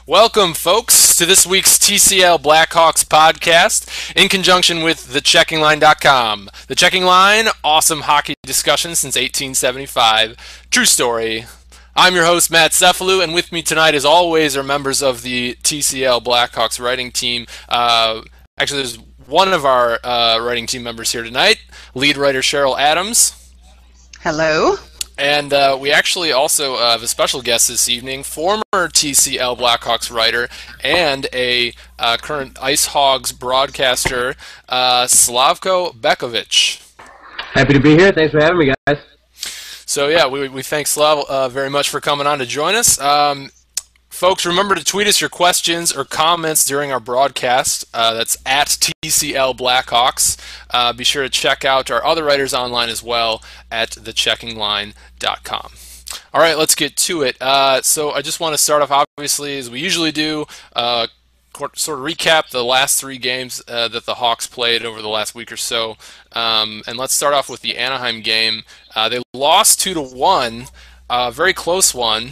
Welcome, folks, to this week's TCL Blackhawks Podcast in conjunction with TheCheckingLine.com. The Checking Line, awesome hockey discussion since 1875. True story. I'm your host, Matt Cephalou, and with me tonight, as always, are members of the TCL Blackhawks writing team. Actually, there's one of our writing team members here tonight, lead writer Cheryl Adams. Hello. And we actually also have a special guest this evening, former TCL Blackhawks writer and a current Ice Hogs broadcaster, Slavko Bekovic. Happy to be here. Thanks for having me, guys. So yeah, we thank Slav very much for coming on to join us. Folks, remember to tweet us your questions or comments during our broadcast. That's at TCL Blackhawks. Be sure to check out our other writers online as well at TheCheckingLine.com. All right, let's get to it. So I just want to start off, obviously, as we usually do, sort of recap the last three games that the Hawks played over the last week or so. And let's start off with the Anaheim game. They lost 2-1, a very close one.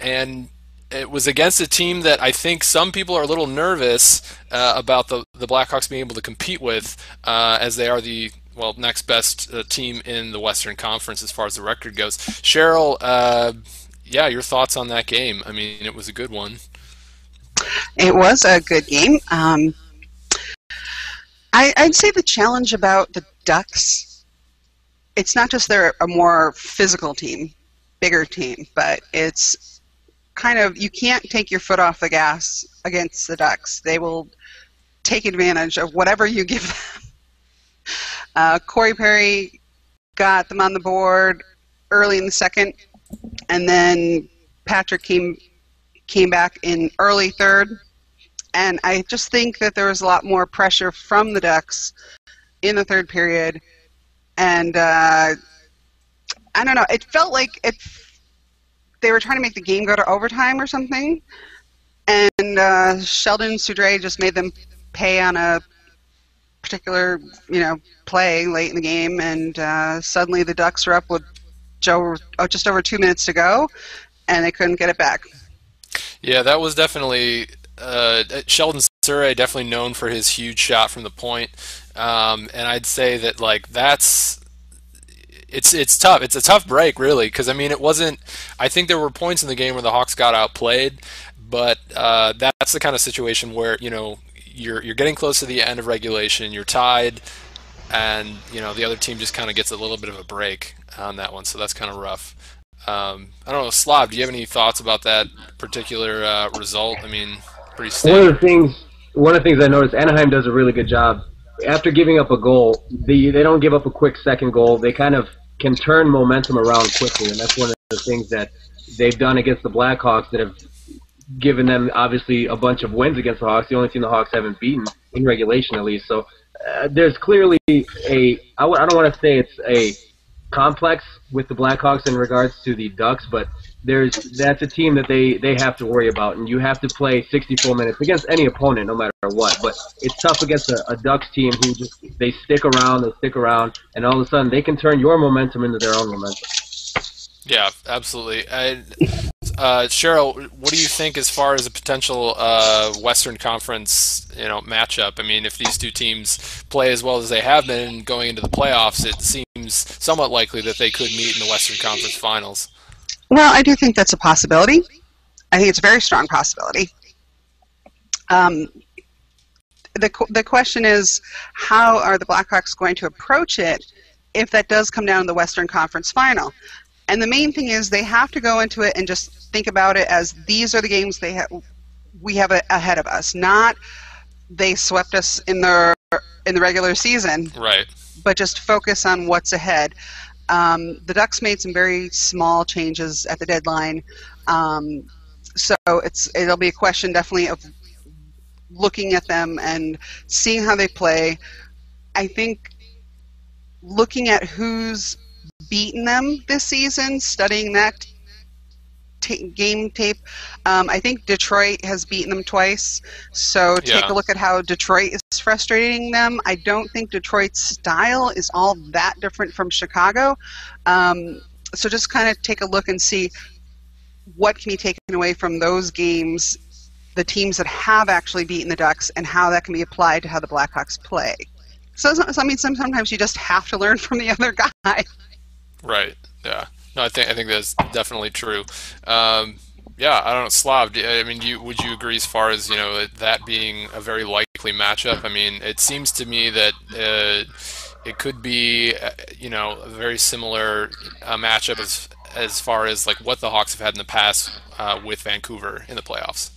And it was against a team that I think some people are a little nervous about the Blackhawks being able to compete with, as they are the next best team in the Western Conference as far as the record goes. Cheryl, your thoughts on that game? I mean, it was a good one. It was a good game. I'd say the challenge about the Ducks, it's not just they're a more physical team, bigger team, but it's kind of, you can't take your foot off the gas against the Ducks. They will take advantage of whatever you give them. Corey Perry got them on the board early in the second, and then Patrick came back in early third, and I just think that there was a lot more pressure from the Ducks in the third period, and I don't know, it felt like they were trying to make the game go to overtime or something, and Sheldon Soudre just made them pay on a particular, play late in the game, and suddenly the Ducks were up with just over 2 minutes to go, and they couldn't get it back. Yeah, that was definitely Sheldon Soudre, definitely known for his huge shot from the point, and I'd say that It's tough. It's a tough break, really, because I mean, it wasn't. I think there were points in the game where the Hawks got outplayed, but that's the kind of situation where you're getting close to the end of regulation, you're tied, and the other team just kind of gets a little bit of a break on that one. So that's kind of rough. I don't know, Slav, do you have any thoughts about that particular result? I mean, pretty standard. One of the things I noticed, Anaheim does a really good job. After giving up a goal, they don't give up a quick second goal. They kind of can turn momentum around quickly, and that's one of the things that they've done against the Blackhawks that have given them, obviously, a bunch of wins against the Hawks, the only team the Hawks haven't beaten, in regulation at least. So there's clearly I don't want to say it's a complex with the Blackhawks in regards to the Ducks, but that's a team that they have to worry about, and you have to play 64 minutes against any opponent, no matter what. But it's tough against a Ducks team who they stick around, and all of a sudden they can turn your momentum into their own momentum. Yeah, absolutely. Cheryl, what do you think as far as a potential Western Conference matchup? I mean, if these two teams play as well as they have been going into the playoffs, it seems somewhat likely that they could meet in the Western Conference Finals. Well, I do think that's a possibility. I think it's a very strong possibility. The question is, how are the Blackhawks going to approach it if that does come down to the Western Conference Final? And the main thing is they have to go into it and just think about it as these are the games we have ahead of us, not they swept us in the regular season. Right. But just focus on what's ahead. The Ducks made some very small changes at the deadline, so it'll be a question definitely of looking at them and seeing how they play. I think looking at who's beaten them this season, studying that game tape, I think Detroit has beaten them twice, so take a look at how Detroit is frustrating them. I don't think Detroit's style is all that different from Chicago, so just kind of take a look and see what can be taken away from those games, the teams that have actually beaten the Ducks, and how that can be applied to how the Blackhawks play. So I mean, sometimes you just have to learn from the other guy. Right. Yeah. No, I think that's definitely true. Yeah, I don't know, Slav. I mean, would you agree as far as that being a very likely matchup? I mean, it seems to me that it could be a very similar matchup as far as like what the Hawks have had in the past with Vancouver in the playoffs.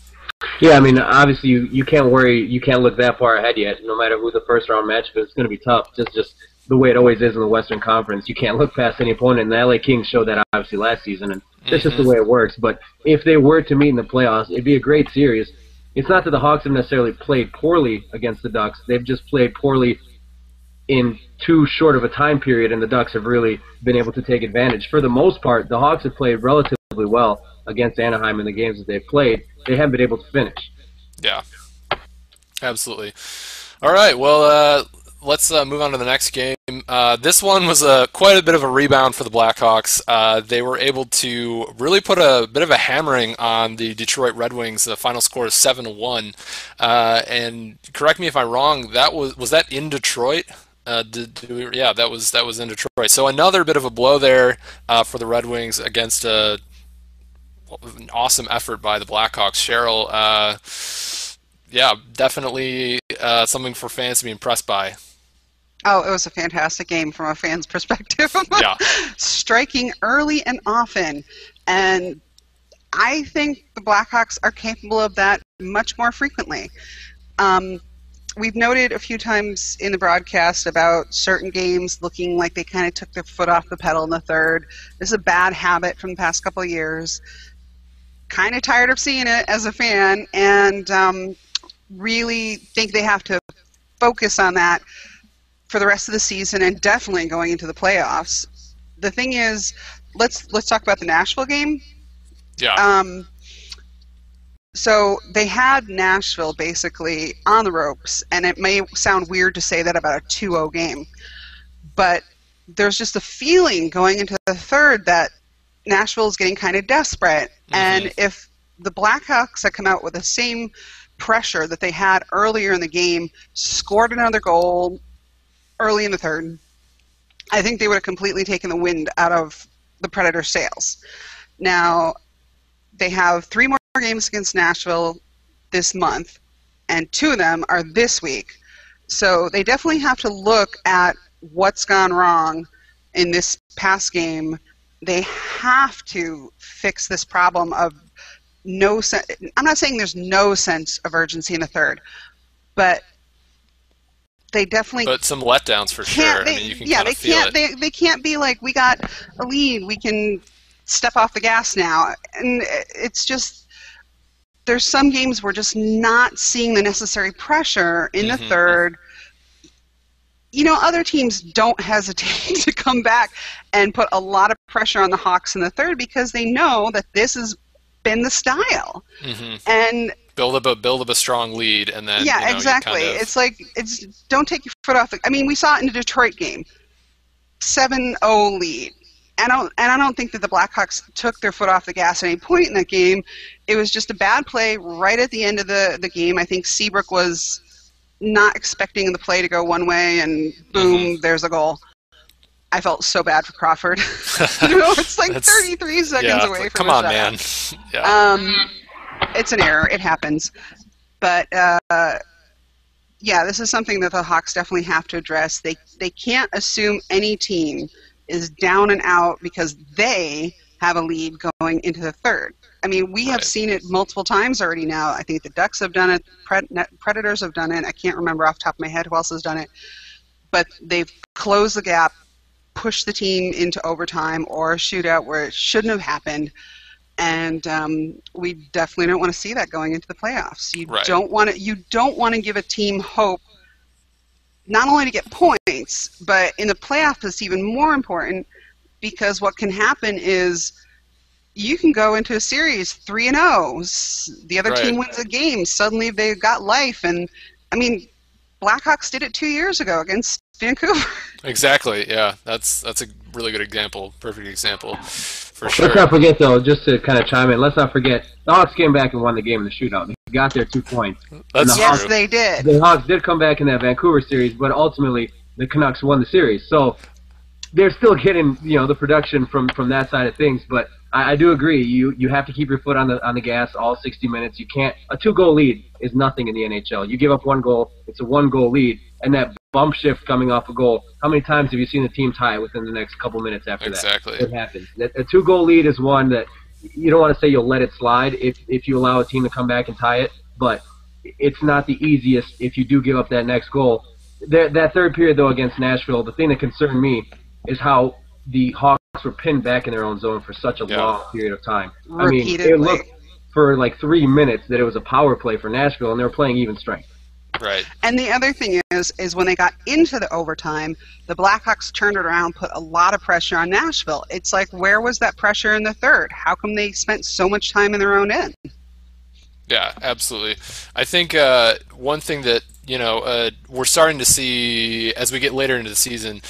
Yeah, I mean, obviously you can't worry, you can't look that far ahead yet. No matter who the first round matchup is, it's going to be tough. Just the way it always is in the Western Conference. You can't look past any opponent, and the LA Kings showed that obviously last season, and that's just the way it works. But if they were to meet in the playoffs, it'd be a great series. It's not that the Hawks have necessarily played poorly against the Ducks. They've just played poorly in too short of a time period, and the Ducks have really been able to take advantage. For the most part, the Hawks have played relatively well against Anaheim in the games that they've played. They haven't been able to finish. Yeah, absolutely. All right, well, let's move on to the next game. This one was quite a bit of a rebound for the Blackhawks. They were able to really put a bit of a hammering on the Detroit Red Wings. The final score is 7-1. And correct me if I'm wrong. That was that in Detroit? Yeah, that was in Detroit. So another bit of a blow there for the Red Wings against an awesome effort by the Blackhawks. Cheryl, yeah, definitely something for fans to be impressed by. Oh, it was a fantastic game from a fan's perspective. Yeah. Striking early and often. And I think the Blackhawks are capable of that much more frequently. We've noted a few times in the broadcast about certain games looking like they kind of took their foot off the pedal in the third. This is a bad habit from the past couple of years. Kind of tired of seeing it as a fan, and really think they have to focus on that for the rest of the season and definitely going into the playoffs. The thing is, let's talk about the Nashville game. Yeah. So they had Nashville basically on the ropes, and it may sound weird to say that about a 2-0 game, but there's just a feeling going into the third that Nashville is getting kind of desperate. Mm-hmm. And if the Blackhawks had come out with the same pressure that they had earlier in the game, scored another goal early in the third, I think they would have completely taken the wind out of the Predators' sails. Now, they have 3 more games against Nashville this month, and 2 of them are this week. So they definitely have to look at what's gone wrong in this past game. They have to fix this problem of I'm not saying there's no sense of urgency in the third, but they definitely... But some letdowns for sure. I mean, you can kind of feel it. They can't be like, we got a lead, we can step off the gas now. And it's just, there's some games we're just not seeing the necessary pressure in the third. Other teams don't hesitate to come back and put a lot of pressure on the Hawks in the third because they know that this has been the style. Mm-hmm. And build up a strong lead, and then exactly. It's like don't take your foot off. I mean, we saw it in the Detroit game, 7-0 lead. I don't think that the Blackhawks took their foot off the gas at any point in that game. It was just a bad play right at the end of the game. I think Seabrook was not expecting the play to go one way, and boom, there's a goal. I felt so bad for Crawford. It's like 33 seconds away from come on, man. Yeah. It's an error. It happens. But, this is something that the Hawks definitely have to address. They can't assume any team is down and out because they have a lead going into the third. I mean, we have seen it multiple times already now. I think the Ducks have done it. Predators have done it. I can't remember off the top of my head who else has done it. But they've closed the gap, pushed the team into overtime or a shootout where it shouldn't have happened. And we definitely don't want to see that going into the playoffs. You don't want to give a team hope not only to get points, but in the playoffs it's even more important because what can happen is you can go into a series 3-0. The other team wins a game. Suddenly they've got life. And, I mean, Blackhawks did it 2 years ago against Vancouver. Exactly. Yeah, that's a really good example. Perfect example, for sure. Let's not forget, though, just to kind of chime in, let's not forget, the Hawks came back and won the game in the shootout. They got their 2 points. That's Yes, true. they did. The Hawks did come back in that Vancouver series, but ultimately the Canucks won the series. So they're still getting, the production from that side of things. But I do agree. You have to keep your foot on the gas all 60 minutes. You can't. A 2-goal lead is nothing in the NHL. You give up 1 goal, it's a 1-goal lead, and that bump shift coming off a goal. How many times have you seen the team tie within the next couple minutes after Exactly. that? It happens. A 2-goal lead is one that you don't want to say you'll let it slide if you allow a team to come back and tie it, but it's not the easiest if you do give up that next goal. That third period, though, against Nashville, the thing that concerned me is how the Hawks were pinned back in their own zone for such a long period of time. Repeatedly. I mean, it looked for like 3 minutes that it was a power play for Nashville, and they were playing even strength. Right. And the other thing is when they got into the overtime, the Blackhawks turned it around, put a lot of pressure on Nashville. It's like, where was that pressure in the third? How come they spent so much time in their own end? Yeah, absolutely. I think one thing that we're starting to see as we get later into the season,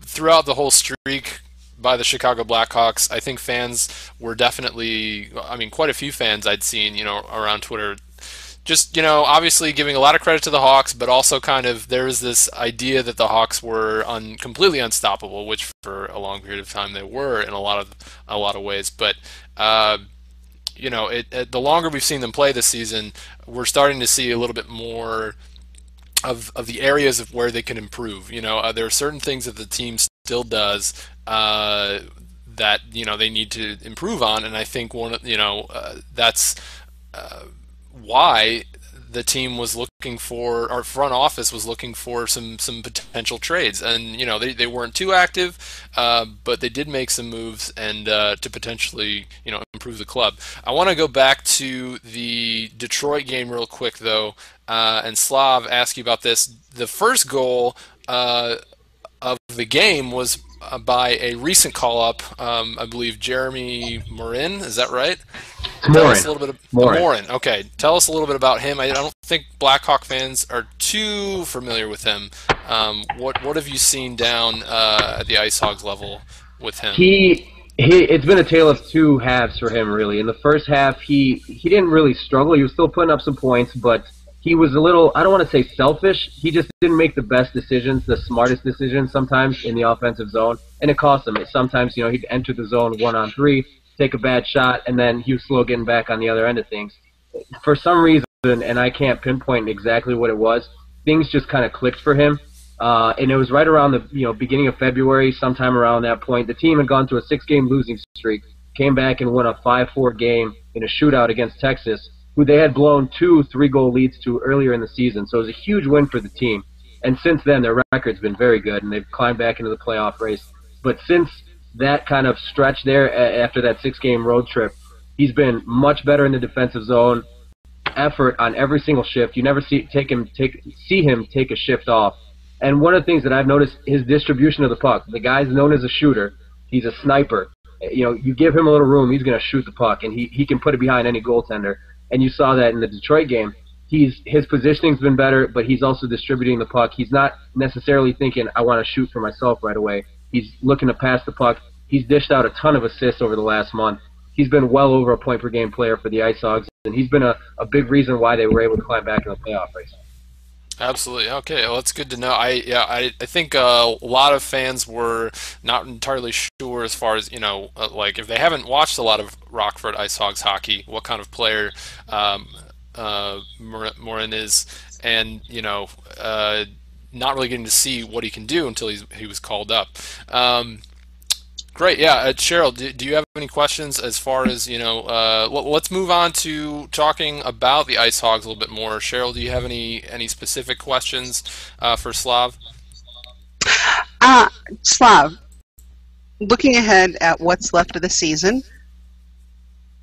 throughout the whole streak by the Chicago Blackhawks, I think fans were definitely, quite a few fans I'd seen, around Twitter, just, obviously giving a lot of credit to the Hawks, but also kind of there was this idea that the Hawks were completely unstoppable, which for a long period of time they were in a lot of ways. But the longer we've seen them play this season, we're starting to see a little bit more of the areas of where they can improve. There are certain things that the team still does that they need to improve on, and I think that's why the team was looking for, our front office was looking for some potential trades, and they weren't too active, but they did make some moves and to potentially improve the club. I want to go back to the Detroit game real quick though, and Slav, ask you about this. The first goal of the game was by a recent call-up, I believe Jeremy Morin. Is that right? Tell us a little bit of Morin. Okay, tell us a little bit about him. I don't think Blackhawk fans are too familiar with him. What have you seen down at the Ice Hogs level with him? It's been a tale of 2 halves for him, really. In the first half, he didn't really struggle. He was still putting up some points, but he was a little, I don't want to say selfish, he just didn't make the best decisions, the smartest decisions sometimes in the offensive zone, and it cost him. Sometimes, he'd enter the zone 1-on-3, take a bad shot, and then he was slow getting back on the other end of things. For some reason, and I can't pinpoint exactly what it was, things just kind of clicked for him, and it was right around the beginning of February, sometime around that point. The team had gone through a 6-game losing streak, came back and won a 5-4 game in a shootout against Texas, who they had blown 2 3-goal leads to earlier in the season. So it was a huge win for the team. And since then, their record's been very good, and they've climbed back into the playoff race. But since that kind of stretch there after that 6-game road trip, he's been much better in the defensive zone, effort on every single shift. You never see him take a shift off. And one of the things that I've noticed, his distribution of the puck. The guy's known as a shooter. He's a sniper. You give him a little room, he's going to shoot the puck, and he can put it behind any goaltender. And you saw that in the Detroit game. His positioning's been better, but he's also distributing the puck. He's not necessarily thinking, I want to shoot for myself right away. He's looking to pass the puck. He's dished out a ton of assists over the last month. He's been well over a point-per-game player for the Ice Hogs, and he's been a big reason why they were able to climb back in the playoff race. Absolutely. Okay, well, that's good to know. I think a lot of fans were not entirely sure as far as, like if they haven't watched a lot of Rockford Ice Hogs hockey, what kind of player Morin is, and, not really getting to see what he can do until he was called up. Great, yeah. Cheryl, do you have any questions as far as, let's move on to talking about the Ice Hogs a little bit more. Cheryl, do you have any specific questions for Slav? Slav, looking ahead at what's left of the season,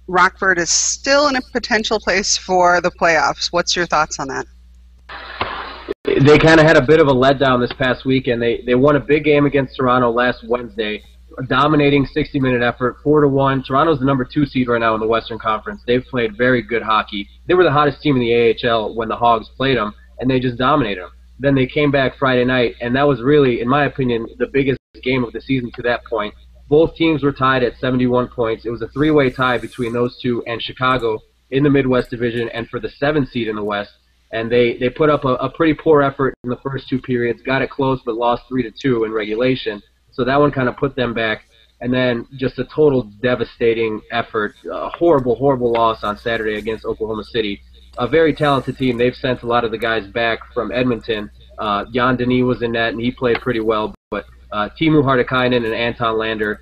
Rockford is still in a potential place for the playoffs. What's your thoughts on that? They kind of had a bit of a letdown this past week, and they won a big game against Toronto last Wednesday. A dominating 60-minute effort, 4-1. Toronto's the number 2 seed right now in the Western Conference. They've played very good hockey. They were the hottest team in the AHL when the Hogs played them, and they just dominated them. Then they came back Friday night, and that was really, in my opinion, the biggest game of the season to that point. Both teams were tied at 71 points. It was a three-way tie between those two and Chicago in the Midwest Division and for the 7th seed in the West. And they put up a pretty poor effort in the first two periods, got it close but lost 3-2 in regulation. So that one kind of put them back. And then just a total devastating effort, a horrible, horrible loss on Saturday against Oklahoma City. A very talented team. They've sent a lot of the guys back from Edmonton. Jan Denis was in net, and he played pretty well. But Timu Hartikainen and Anton Lander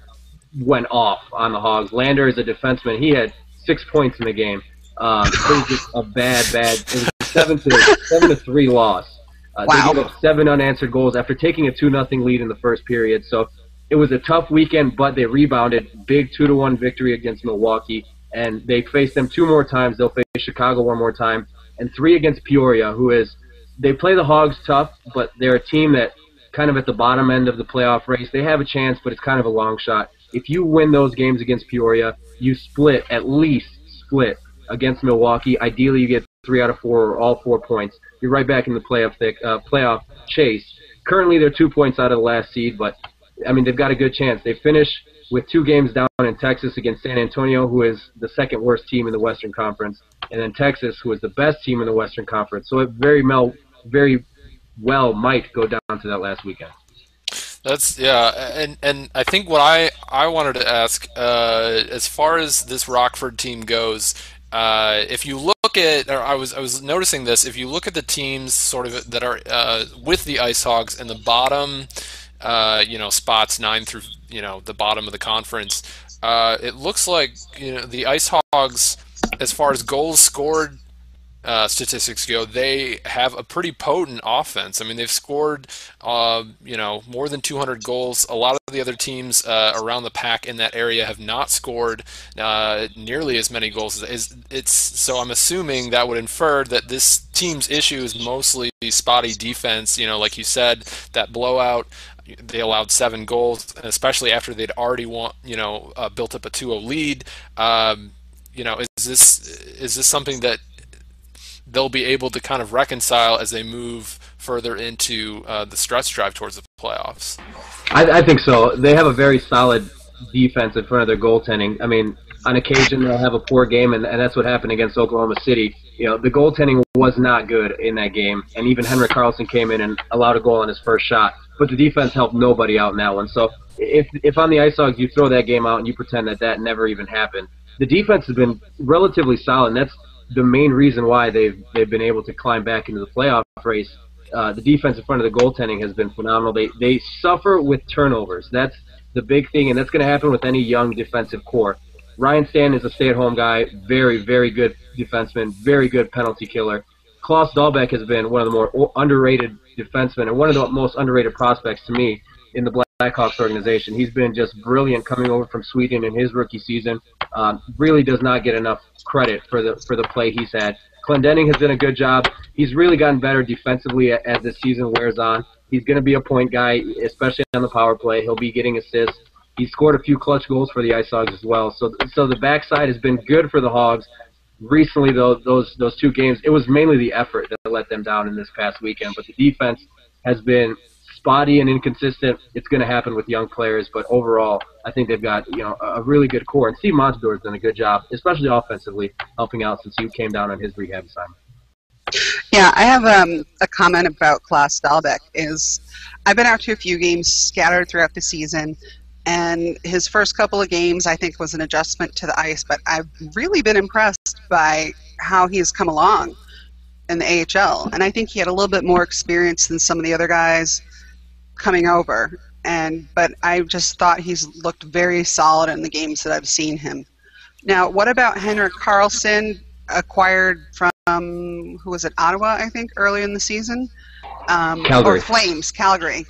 went off on the Hogs. Lander is a defenseman. He had 6 points in the game. It was just a bad. It was a 7-3 loss. Wow. They gave up 7 unanswered goals after taking a 2-0 lead in the first period. So it was a tough weekend, but they rebounded. Big 2-1 victory against Milwaukee, and they faced them 2 more times. They'll face Chicago 1 more time, and 3 against Peoria, who is they play the Hogs tough, but they're a team that kind of at the bottom end of the playoff race. They have a chance, but it's kind of a long shot. If you win those games against Peoria, you at least split against Milwaukee. Ideally, you get 3 out of 4 or all 4 points. You're right back in the playoff chase. Currently, they're 2 points out of the last seed, but I mean they've got a good chance. They finish with 2 games down in Texas against San Antonio, who is the 2nd worst team in the Western Conference, and then Texas, who is the best team in the Western Conference. So it very well might go down to that last weekend. That's and I think what I wanted to ask as far as this Rockford team goes, if you look at, or I was noticing this, if you look at the teams sort of that are with the Ice Hogs in the bottom, spots 9 through the bottom of the conference, it looks like the Ice Hogs, as far as goals scored statistics go, they have a pretty potent offense. I mean, they've scored, more than 200 goals. A lot of the other teams around the pack in that area have not scored nearly as many goals. So I'm assuming that would infer that this team's issue is mostly spotty defense. Like you said, that blowout. They allowed 7 goals, especially after they'd already built up a 2-0 lead. Is this something that they'll be able to kind of reconcile as they move further into the stretch drive towards the playoffs? I think so. They have a very solid defense in front of their goaltending. I mean, on occasion they'll have a poor game, and that's what happened against Oklahoma City. The goaltending was not good in that game, and even Henrik Karlsson came in and allowed a goal on his first shot. But the defense helped nobody out in that one. So if on the Ice Hogs you throw that game out and you pretend that never even happened, the defense has been relatively solid, and that's the main reason why they've been able to climb back into the playoff race. The defense in front of the goaltending has been phenomenal. They suffer with turnovers. That's the big thing, and that's going to happen with any young defensive core. Ryan Stanton is a stay-at-home guy, very, very good defenseman, very good penalty killer. Klaus Dahlbeck has been one of the more underrated defensemen and one of the most underrated prospects to me in the Blackhawks organization. He's been just brilliant coming over from Sweden in his rookie season. Really does not get enough credit for the play he's had. Clendening has done a good job. He's really gotten better defensively as the season wears on. He's going to be a point guy, especially on the power play. He'll be getting assists. He scored a few clutch goals for the Ice Hogs as well. So the backside has been good for the Hogs. Recently, though, those 2 games, it was mainly the effort that let them down in this past weekend. But the defense has been spotty and inconsistent. It's going to happen with young players, but overall, I think they've got a really good core. And Steve Montador has done a good job, especially offensively, helping out since he came down on his rehab assignment. Yeah, I have a comment about Klaus Dahlbeck. I've been out to a few games scattered throughout the season, and his first couple of games I think was an adjustment to the ice, but I've really been impressed by how he's come along in the AHL, and I think he had a little bit more experience than some of the other guys coming over, but I just thought he's looked very solid in the games that I've seen him. Now, what about Henrik Karlsson, acquired from, who was it, Ottawa, I think, early in the season? Calgary. Or Flames, Calgary.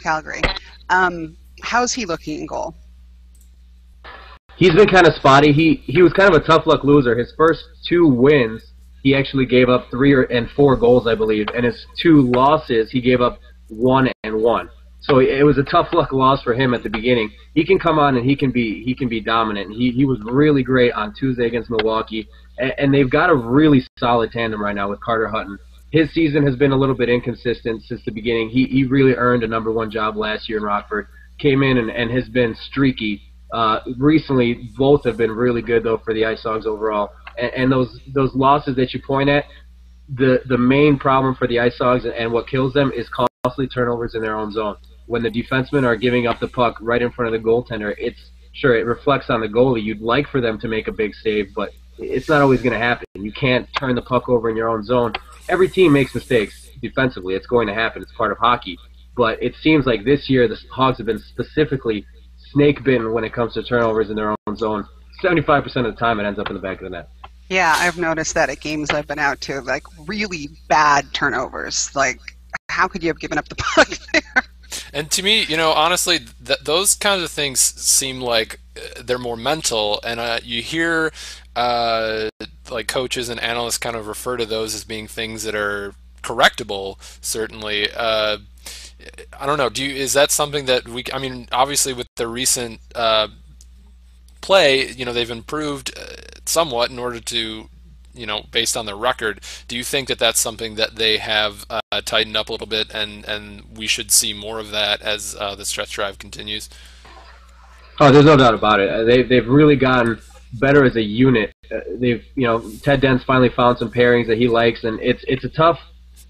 How's he looking in goal? He's been kind of spotty. He was kind of a tough luck loser. His first 2 wins, he actually gave up 3 and 4 goals, I believe, and his 2 losses, he gave up 1 and 1. So it was a tough luck loss for him at the beginning. He can come on and he can be dominant. He was really great on Tuesday against Milwaukee, and they've got a really solid tandem right now with Carter Hutton. his season has been a little bit inconsistent since the beginning. He really earned a #1 job last year in Rockford. Came in and has been streaky. Recently, both have been really good, though, for the Ice Hogs overall. And those losses that you point at, the main problem for the Ice Hogs and what kills them is costly turnovers in their own zone. When the defensemen are giving up the puck right in front of the goaltender, it reflects on the goalie. You'd like for them to make a big save, but it's not always going to happen. You can't turn the puck over in your own zone. Every team makes mistakes defensively. It's going to happen. It's part of hockey. But it seems like this year the Hogs have been specifically snake-bitten when it comes to turnovers in their own zone. 75% of the time it ends up in the back of the net. Yeah, I've noticed that at games I've been out to, like really bad turnovers. Like, how could you have given up the puck there? And to me, honestly, those kinds of things seem like they're more mental, and you hear like coaches and analysts kind of refer to those as being things that are correctable, certainly. I don't know. Is that something that obviously with the recent play, they've improved somewhat in order to, based on their record. Do you think that that's something that they have tightened up a little bit, and we should see more of that as the stretch drive continues? Oh, there's no doubt about it. They've really gotten better as a unit. Ted Dent's finally found some pairings that he likes, and it's a tough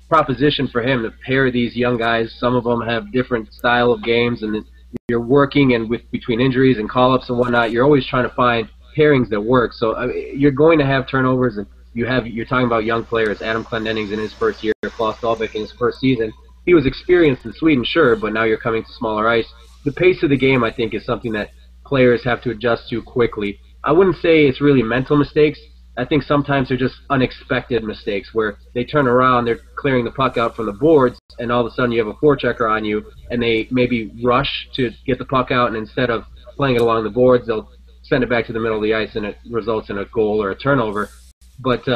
proposition for him to pair these young guys. Some of them have different style of games, and you're working, and between injuries and call-ups and whatnot, you're always trying to find pairings that work. So you're going to have turnovers, and you're talking about young players. Adam Clendenning's in his first year, Klaus Dahlbeck in his first season. He was experienced in Sweden, sure, but now you're coming to smaller ice. The pace of the game, I think, is something that players have to adjust to quickly. I wouldn't say it's really mental mistakes. I think sometimes they're just unexpected mistakes where they turn around, they're clearing the puck out from the boards, and all of a sudden you have a forechecker on you, and they maybe rush to get the puck out, and instead of playing it along the boards, they'll send it back to the middle of the ice, and it results in a goal or a turnover. But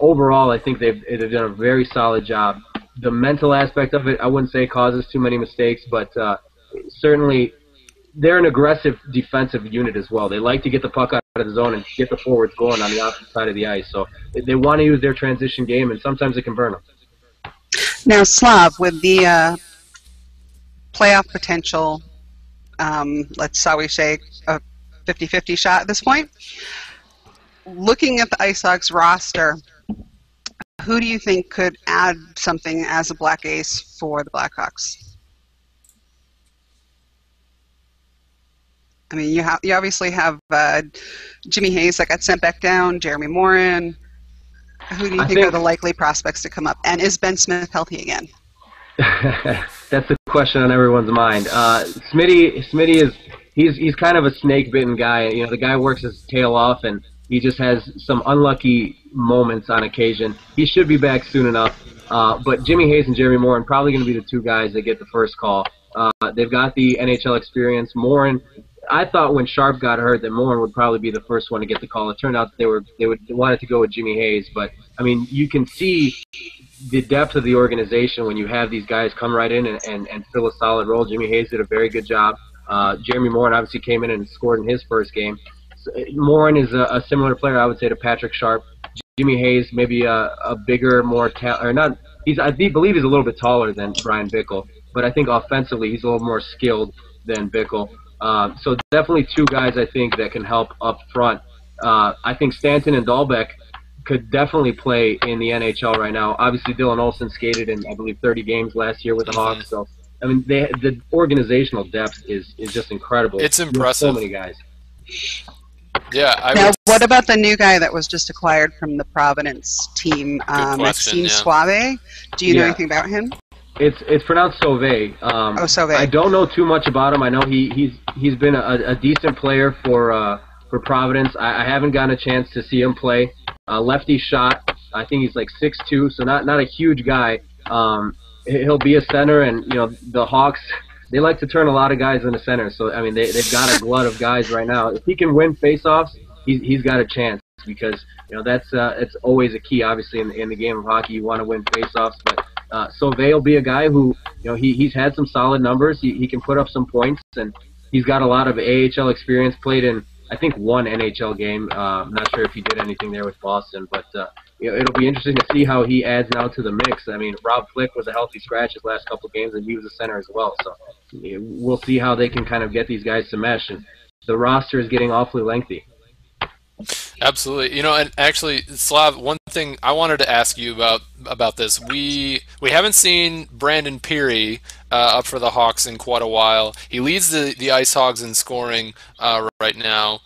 overall, I think they've done a very solid job. The mental aspect of it, I wouldn't say causes too many mistakes, but certainly they're an aggressive defensive unit as well. They like to get the puck out of the zone and get the forwards going on the opposite side of the ice. So they want to use their transition game, and sometimes it can burn them. Now, Slav, with the playoff potential, let's always say a 50-50 shot at this point, looking at the Ice Hogs roster, who do you think could add something as a black ace for the Blackhawks? I mean, you obviously have Jimmy Hayes that got sent back down, Jeremy Morin. Who do you think are the likely prospects to come up? And is Ben Smith healthy again? That's the question on everyone's mind. Smitty he's kind of a snake-bitten guy. The guy works his tail off, and he just has some unlucky moments on occasion. He should be back soon enough. But Jimmy Hayes and Jeremy Morin probably going to be the two guys that get the first call. They've got the NHL experience. Morin, I thought when Sharp got hurt that Morin would probably be the first one to get the call. It turned out that they wanted to go with Jimmy Hayes. But, I mean, you can see the depth of the organization when you have these guys come right in and fill a solid role. Jimmy Hayes did a very good job. Jeremy Morin obviously came in and scored in his first game. Morin is a similar player, I would say, to Patrick Sharp. Jimmy Hayes maybe a bigger, more or not. I believe he's a little bit taller than Brian Bickle, but I think offensively he's a little more skilled than Bickle. So definitely two guys I think that can help up front. I think Stanton and Dahlbeck could definitely play in the NHL right now. Obviously, Dylan Olsen skated in, I believe, 30 games last year with the Hawks. So, I mean, the organizational depth is just incredible. It's impressive. So many guys. Yeah. Now, what about the new guy that was just acquired from the Providence team, Maxime Suave? Do you know anything about him? It's pronounced Sauvé. Sauvé. I don't know too much about him. I know he's been a decent player for Providence. I haven't gotten a chance to see him play. Lefty shot. I think he's like 6'2", so not a huge guy. He'll be a center, and the Hawks, they like to turn a lot of guys into center. So I mean they've got a glut of guys right now. If he can win faceoffs, he's got a chance, because that's it's always a key. Obviously in the game of hockey, you want to win faceoffs, but Sauvé will be a guy who he's had some solid numbers. He can put up some points, and he's got a lot of AHL experience. Played in I think one NHL game. I'm not sure if he did anything there with Boston, but it'll be interesting to see how he adds now to the mix. I mean, Rob Flick was a healthy scratch his last couple of games, and he was a center as well. So we'll see how they can kind of get these guys to mesh. And the roster is getting awfully lengthy. Absolutely. And actually, Slav, one thing I wanted to ask you about this. We haven't seen Brandon Peary up for the Hawks in quite a while. He leads the Ice Hogs in scoring right now.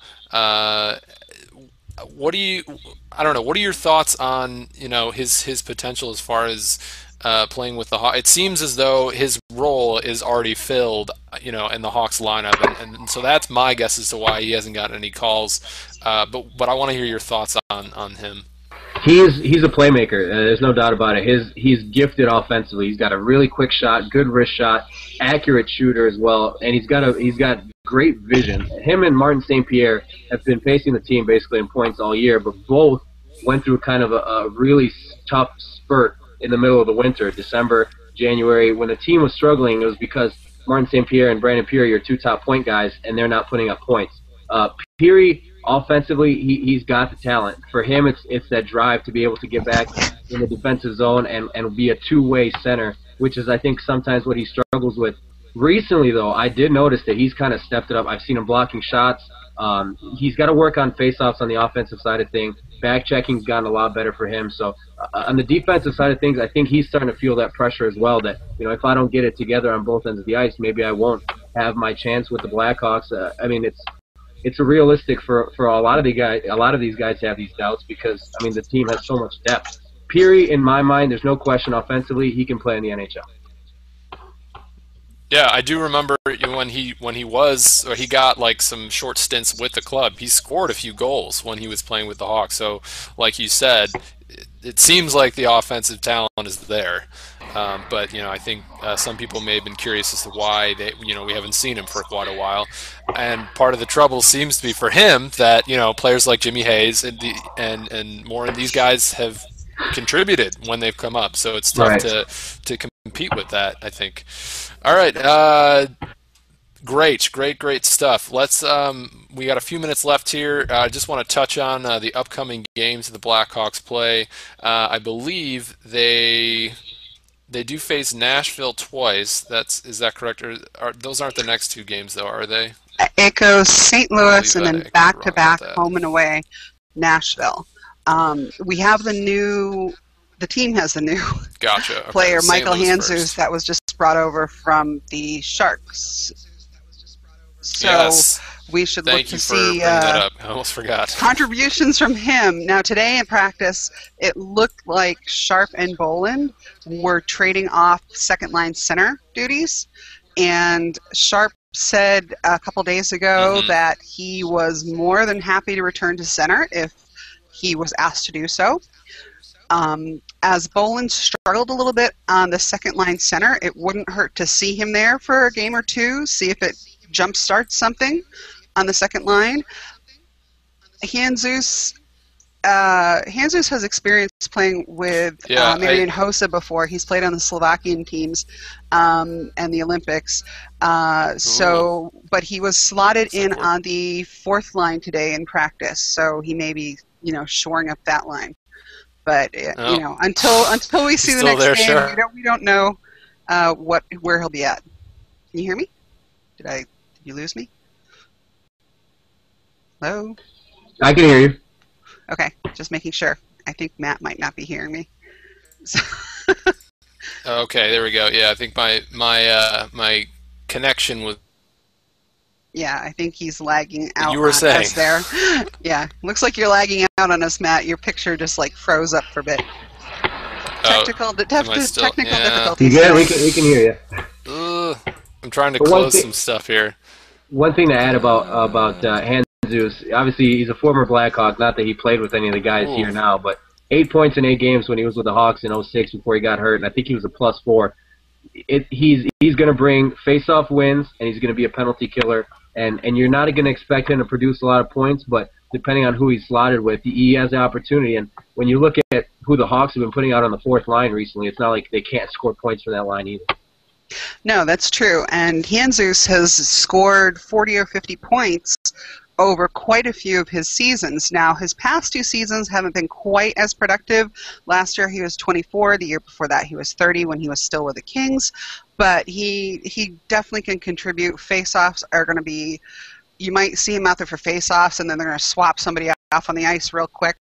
What are your thoughts on his potential as far as playing with the Hawks? It seems as though his role is already filled, in the Hawks lineup, and so that's my guess as to why he hasn't gotten any calls. But I want to hear your thoughts on him. He's a playmaker. There's no doubt about it. He's gifted offensively. He's got a really quick shot, good wrist shot, accurate shooter as well, and he's got great vision. Him and Martin St. Pierre have been pacing the team basically in points all year, but both went through kind of a really tough spurt in the middle of the winter, December, January. When the team was struggling, it was because Martin St. Pierre and Brandon Peary are two top point guys, and they're not putting up points. Peary, offensively, he's got the talent. For him, it's that drive to be able to get back in the defensive zone and be a two-way center, which is, I think, sometimes what he struggles with. Recently, though, I did notice that he's kind of stepped it up. I've seen him blocking shots. He's got to work on face-offs on the offensive side of things. Back-checking's gotten a lot better for him. So on the defensive side of things, I think he's starting to feel that pressure as well, that if I don't get it together on both ends of the ice, maybe I won't have my chance with the Blackhawks. I mean, it's realistic for a lot of these guys to have these doubts because, I mean, the team has so much depth. Peary, in my mind, there's no question offensively, he can play in the NHL. Yeah, I do remember when he got like some short stints with the club. He scored a few goals when he was playing with the Hawks. So, like you said, it seems like the offensive talent is there. But I think some people may have been curious as to why we haven't seen him for quite a while. And part of the trouble seems to be for him that players like Jimmy Hayes and more of these guys have contributed when they've come up. So it's tough to compete with that, I think. All right, great stuff. Let's we got a few minutes left here. I just want to touch on the upcoming games the Blackhawks play. I believe they do face Nashville twice. Is that correct? Or those aren't the next two games though, are they? It goes St. Louis and then back-to-back home and away Nashville. We have the team has the new player, Michael Handzus, that was just brought over from the Sharks. So yes. We should look to see bringing that up. I almost forgot. Contributions from him. Now, today in practice, it looked like Sharp and Boland were trading off second-line center duties, and Sharp said a couple days ago that he was more than happy to return to center if he was asked to do so. As Boland struggled a little bit on the second-line center, it wouldn't hurt to see him there for a game or two, see if it jumpstarts something on the second line. Handzus has experience playing with Marian Hossa before. He's played on the Slovakian teams and the Olympics. But he was slotted in on the fourth line today in practice, so he may be shoring up that line. But until we see the next game, we don't know where he'll be at. Can you hear me? Did you lose me? Hello? I can hear you. Okay, just making sure. I think Matt might not be hearing me. Okay, there we go. Yeah, I think my connection was. Yeah, I think he's lagging out. You were saying us there. Yeah, looks like you're lagging out on us, Matt. Your picture just froze up for a bit. Technical difficulties. You good? We can hear you. I'm trying to close some stuff here. One thing to add about Handzus, obviously he's a former Blackhawk. Not that he played with any of the guys here now, but 8 points in 8 games when he was with the Hawks in 2006 before he got hurt, and I think he was a +4. He's going to bring face-off wins, and he's going to be a penalty killer. And you're not going to expect him to produce a lot of points, but depending on who he's slotted with, he has the opportunity. And when you look at who the Hawks have been putting out on the fourth line recently, it's not like they can't score points from that line either. No, that's true. And Handzus has scored 40 or 50 points over quite a few of his seasons. Now, his past 2 seasons haven't been quite as productive. Last year he was 24. The year before that he was 30 when he was still with the Kings. But he definitely can contribute. Face-offs are going to be, you might see him out there for face-offs, and then they're going to swap somebody off on the ice real quick.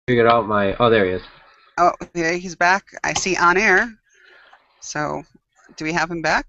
Figured out my. Oh, there he is. Oh, yeah, he's back. I see on air. So, do we have him back?